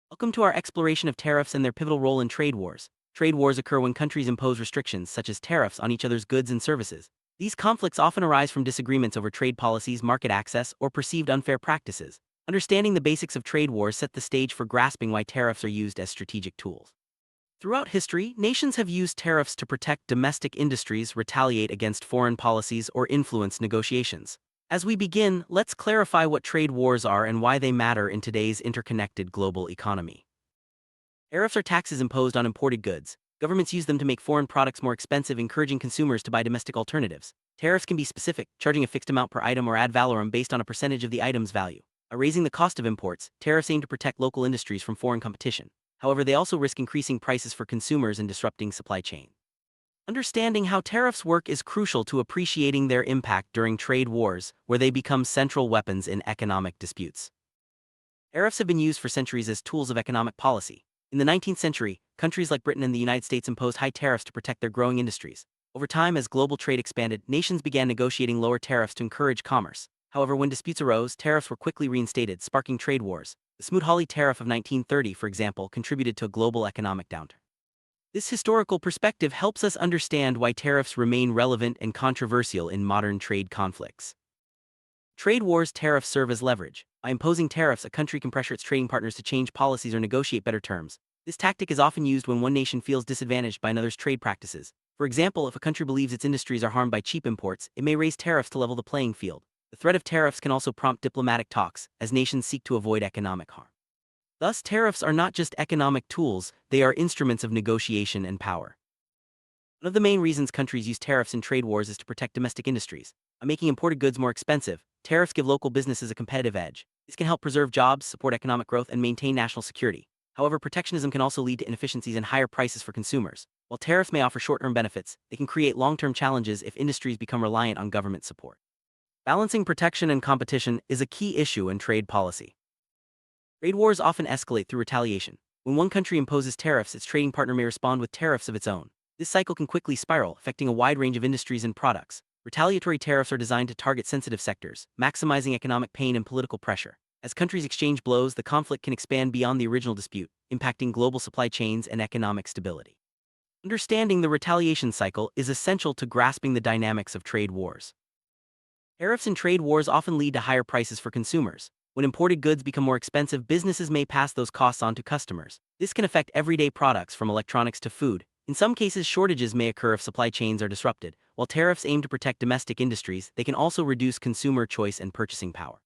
Welcome to our exploration of tariffs and their pivotal role in trade wars. Trade wars occur when countries impose restrictions, such as tariffs, on each other's goods and services. These conflicts often arise from disagreements over trade policies, market access, or perceived unfair practices. Understanding the basics of trade wars set the stage for grasping why tariffs are used as strategic tools. Throughout history, nations have used tariffs to protect domestic industries, retaliate against foreign policies, or influence negotiations. As we begin, let's clarify what trade wars are and why they matter in today's interconnected global economy. Tariffs are taxes imposed on imported goods. Governments use them to make foreign products more expensive, encouraging consumers to buy domestic alternatives. Tariffs can be specific, charging a fixed amount per item or ad valorem based on a percentage of the item's value. By raising the cost of imports, tariffs aim to protect local industries from foreign competition. However, they also risk increasing prices for consumers and disrupting supply chain. Understanding how tariffs work is crucial to appreciating their impact during trade wars, where they become central weapons in economic disputes. Tariffs have been used for centuries as tools of economic policy. In the 19th century, countries like Britain and the United States imposed high tariffs to protect their growing industries. Over time, as global trade expanded, nations began negotiating lower tariffs to encourage commerce. However, when disputes arose, tariffs were quickly reinstated, sparking trade wars. The Smoot-Hawley Tariff of 1930, for example, contributed to a global economic downturn. This historical perspective helps us understand why tariffs remain relevant and controversial in modern trade conflicts. Trade wars. Tariffs serve as leverage. By imposing tariffs, a country can pressure its trading partners to change policies or negotiate better terms. This tactic is often used when one nation feels disadvantaged by another's trade practices. For example, if a country believes its industries are harmed by cheap imports, it may raise tariffs to level the playing field. The threat of tariffs can also prompt diplomatic talks, as nations seek to avoid economic harm. Thus, tariffs are not just economic tools, they are instruments of negotiation and power. One of the main reasons countries use tariffs in trade wars is to protect domestic industries. By making imported goods more expensive, tariffs give local businesses a competitive edge. This can help preserve jobs, support economic growth, and maintain national security. However, protectionism can also lead to inefficiencies and higher prices for consumers. While tariffs may offer short-term benefits, they can create long-term challenges if industries become reliant on government support. Balancing protection and competition is a key issue in trade policy. Trade wars often escalate through retaliation. When one country imposes tariffs, its trading partner may respond with tariffs of its own. This cycle can quickly spiral, affecting a wide range of industries and products. Retaliatory tariffs are designed to target sensitive sectors, maximizing economic pain and political pressure. As countries exchange blows, the conflict can expand beyond the original dispute, impacting global supply chains and economic stability. Understanding the retaliation cycle is essential to grasping the dynamics of trade wars. Tariffs in trade wars often lead to higher prices for consumers. When imported goods become more expensive, businesses may pass those costs on to customers. This can affect everyday products from electronics to food. In some cases, shortages may occur if supply chains are disrupted. While tariffs aim to protect domestic industries, they can also reduce consumer choice and purchasing power.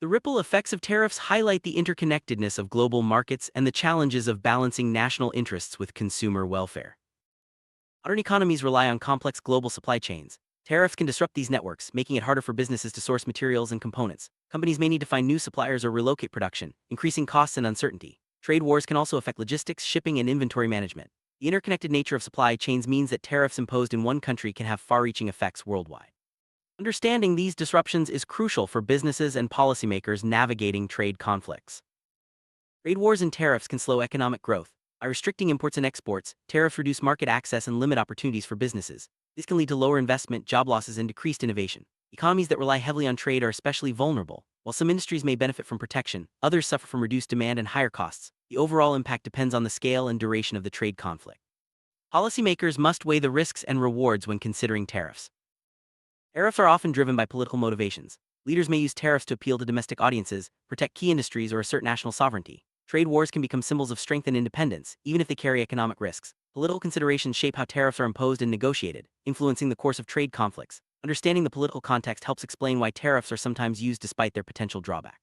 The ripple effects of tariffs highlight the interconnectedness of global markets and the challenges of balancing national interests with consumer welfare. Modern economies rely on complex global supply chains. Tariffs can disrupt these networks, making it harder for businesses to source materials and components. Companies may need to find new suppliers or relocate production, increasing costs and uncertainty. Trade wars can also affect logistics, shipping, and inventory management. The interconnected nature of supply chains means that tariffs imposed in one country can have far-reaching effects worldwide. Understanding these disruptions is crucial for businesses and policymakers navigating trade conflicts. Trade wars and tariffs can slow economic growth. By restricting imports and exports, tariffs reduce market access and limit opportunities for businesses. This can lead to lower investment, job losses, and decreased innovation. Economies that rely heavily on trade are especially vulnerable. While some industries may benefit from protection, others suffer from reduced demand and higher costs. The overall impact depends on the scale and duration of the trade conflict. Policymakers must weigh the risks and rewards when considering tariffs. Tariffs are often driven by political motivations. Leaders may use tariffs to appeal to domestic audiences, protect key industries, or assert national sovereignty. Trade wars can become symbols of strength and independence, even if they carry economic risks. Political considerations shape how tariffs are imposed and negotiated, influencing the course of trade conflicts. Understanding the political context helps explain why tariffs are sometimes used despite their potential drawback.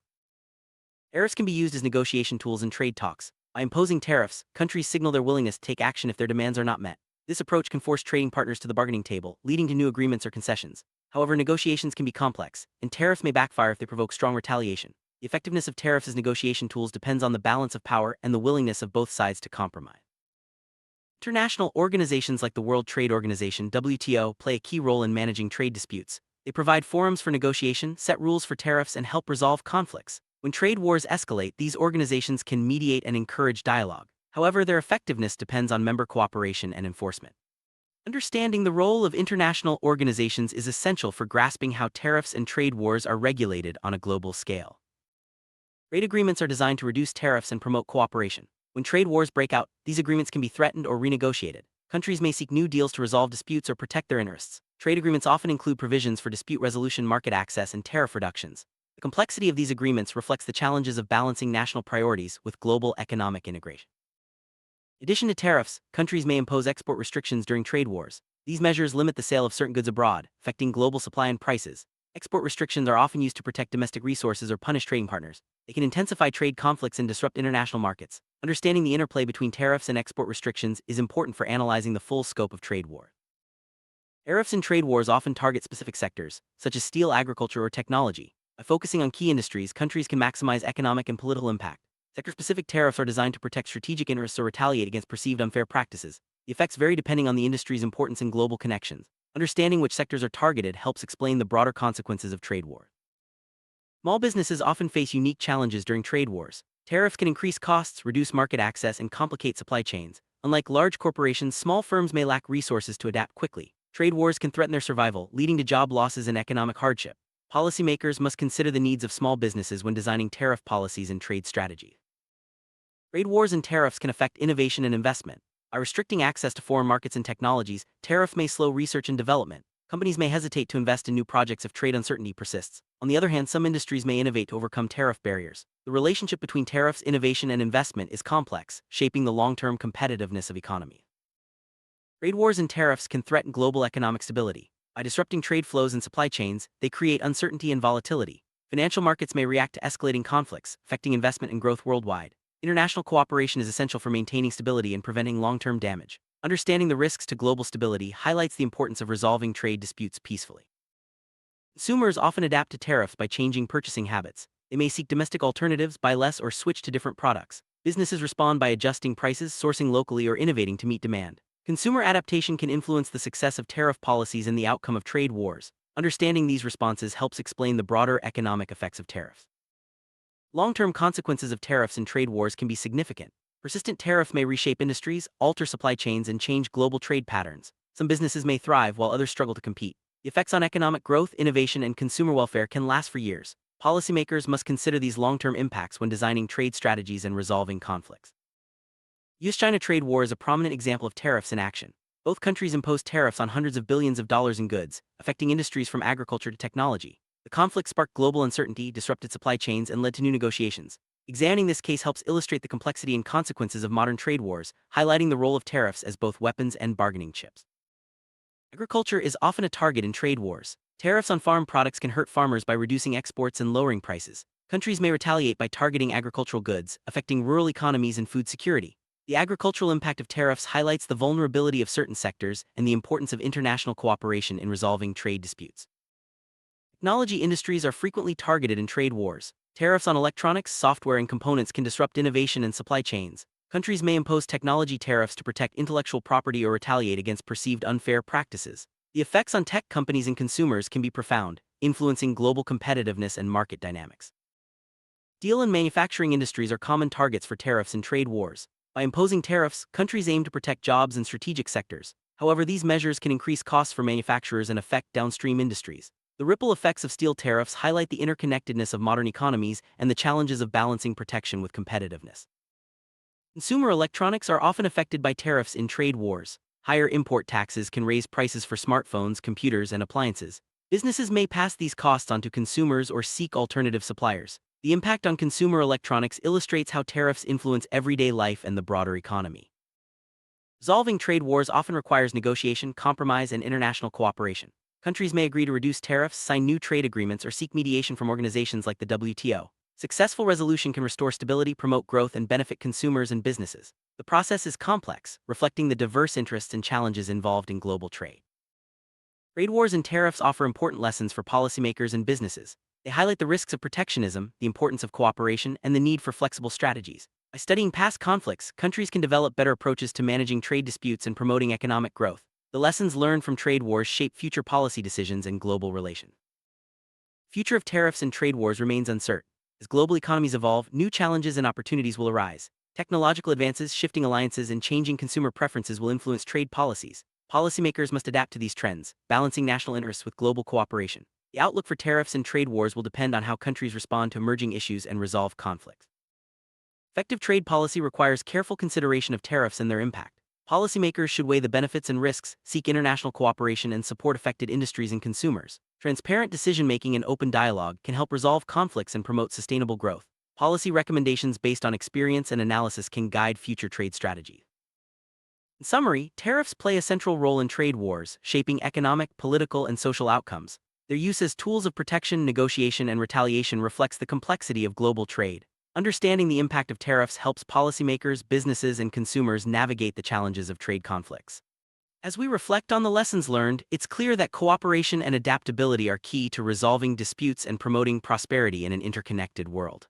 Tariffs can be used as negotiation tools in trade talks. By imposing tariffs, countries signal their willingness to take action if their demands are not met. This approach can force trading partners to the bargaining table, leading to new agreements or concessions. However, negotiations can be complex, and tariffs may backfire if they provoke strong retaliation. The effectiveness of tariffs as negotiation tools depends on the balance of power and the willingness of both sides to compromise. International organizations like the World Trade Organization (WTO) play a key role in managing trade disputes. They provide forums for negotiation, set rules for tariffs, and help resolve conflicts. When trade wars escalate, these organizations can mediate and encourage dialogue. However, their effectiveness depends on member cooperation and enforcement. Understanding the role of international organizations is essential for grasping how tariffs and trade wars are regulated on a global scale. Trade agreements are designed to reduce tariffs and promote cooperation. When trade wars break out, these agreements can be threatened or renegotiated. Countries may seek new deals to resolve disputes or protect their interests. Trade agreements often include provisions for dispute resolution, market access, and tariff reductions. The complexity of these agreements reflects the challenges of balancing national priorities with global economic integration. In addition to tariffs, countries may impose export restrictions during trade wars. These measures limit the sale of certain goods abroad, affecting global supply and prices. Export restrictions are often used to protect domestic resources or punish trading partners. They can intensify trade conflicts and disrupt international markets. Understanding the interplay between tariffs and export restrictions is important for analyzing the full scope of trade war. Tariffs in trade wars often target specific sectors, such as steel, agriculture, or technology. By focusing on key industries, countries can maximize economic and political impact. Sector-specific tariffs are designed to protect strategic interests or retaliate against perceived unfair practices. The effects vary depending on the industry's importance and global connections. Understanding which sectors are targeted helps explain the broader consequences of trade war. Small businesses often face unique challenges during trade wars. Tariffs can increase costs, reduce market access, and complicate supply chains. Unlike large corporations, small firms may lack resources to adapt quickly. Trade wars can threaten their survival, leading to job losses and economic hardship. Policymakers must consider the needs of small businesses when designing tariff policies and trade strategies. Trade wars and tariffs can affect innovation and investment. By restricting access to foreign markets and technologies, tariffs may slow research and development. Companies may hesitate to invest in new projects if trade uncertainty persists. On the other hand, some industries may innovate to overcome tariff barriers. The relationship between tariffs, innovation, and investment is complex, shaping the long-term competitiveness of economies. Trade wars and tariffs can threaten global economic stability. By disrupting trade flows and supply chains, they create uncertainty and volatility. Financial markets may react to escalating conflicts, affecting investment and growth worldwide. International cooperation is essential for maintaining stability and preventing long-term damage. Understanding the risks to global stability highlights the importance of resolving trade disputes peacefully. Consumers often adapt to tariffs by changing purchasing habits. They may seek domestic alternatives, buy less, or switch to different products. Businesses respond by adjusting prices, sourcing locally, or innovating to meet demand. Consumer adaptation can influence the success of tariff policies and the outcome of trade wars. Understanding these responses helps explain the broader economic effects of tariffs. Long-term consequences of tariffs in trade wars can be significant. Persistent tariffs may reshape industries, alter supply chains, and change global trade patterns. Some businesses may thrive while others struggle to compete. The effects on economic growth, innovation, and consumer welfare can last for years. Policymakers must consider these long-term impacts when designing trade strategies and resolving conflicts. US-China trade war is a prominent example of tariffs in action. Both countries imposed tariffs on hundreds of billions of dollars in goods, affecting industries from agriculture to technology. The conflict sparked global uncertainty, disrupted supply chains, and led to new negotiations. Examining this case helps illustrate the complexity and consequences of modern trade wars, highlighting the role of tariffs as both weapons and bargaining chips. Agriculture is often a target in trade wars. Tariffs on farm products can hurt farmers by reducing exports and lowering prices. Countries may retaliate by targeting agricultural goods, affecting rural economies and food security. The agricultural impact of tariffs highlights the vulnerability of certain sectors and the importance of international cooperation in resolving trade disputes. Technology industries are frequently targeted in trade wars. Tariffs on electronics, software, and components can disrupt innovation and supply chains. Countries may impose technology tariffs to protect intellectual property or retaliate against perceived unfair practices. The effects on tech companies and consumers can be profound, influencing global competitiveness and market dynamics. Steel and manufacturing industries are common targets for tariffs in trade wars. By imposing tariffs, countries aim to protect jobs in strategic sectors. However, these measures can increase costs for manufacturers and affect downstream industries. The ripple effects of steel tariffs highlight the interconnectedness of modern economies and the challenges of balancing protection with competitiveness. Consumer electronics are often affected by tariffs in trade wars. Higher import taxes can raise prices for smartphones, computers, and appliances. Businesses may pass these costs on to consumers or seek alternative suppliers. The impact on consumer electronics illustrates how tariffs influence everyday life and the broader economy. Resolving trade wars often requires negotiation, compromise, and international cooperation. Countries may agree to reduce tariffs, sign new trade agreements, or seek mediation from organizations like the WTO. Successful resolution can restore stability, promote growth, and benefit consumers and businesses. The process is complex, reflecting the diverse interests and challenges involved in global trade. Trade wars and tariffs offer important lessons for policymakers and businesses. They highlight the risks of protectionism, the importance of cooperation, and the need for flexible strategies. By studying past conflicts, countries can develop better approaches to managing trade disputes and promoting economic growth. The lessons learned from trade wars shape future policy decisions and global relations. The future of tariffs and trade wars remains uncertain. As global economies evolve, new challenges and opportunities will arise. Technological advances, shifting alliances, and changing consumer preferences will influence trade policies. Policymakers must adapt to these trends, balancing national interests with global cooperation. The outlook for tariffs and trade wars will depend on how countries respond to emerging issues and resolve conflicts. Effective trade policy requires careful consideration of tariffs and their impact. Policymakers should weigh the benefits and risks, seek international cooperation, and support affected industries and consumers. Transparent decision-making and open dialogue can help resolve conflicts and promote sustainable growth. Policy recommendations based on experience and analysis can guide future trade strategies. In summary, tariffs play a central role in trade wars, shaping economic, political, and social outcomes. Their use as tools of protection, negotiation, and retaliation reflects the complexity of global trade. Understanding the impact of tariffs helps policymakers, businesses, and consumers navigate the challenges of trade conflicts. As we reflect on the lessons learned, it's clear that cooperation and adaptability are key to resolving disputes and promoting prosperity in an interconnected world.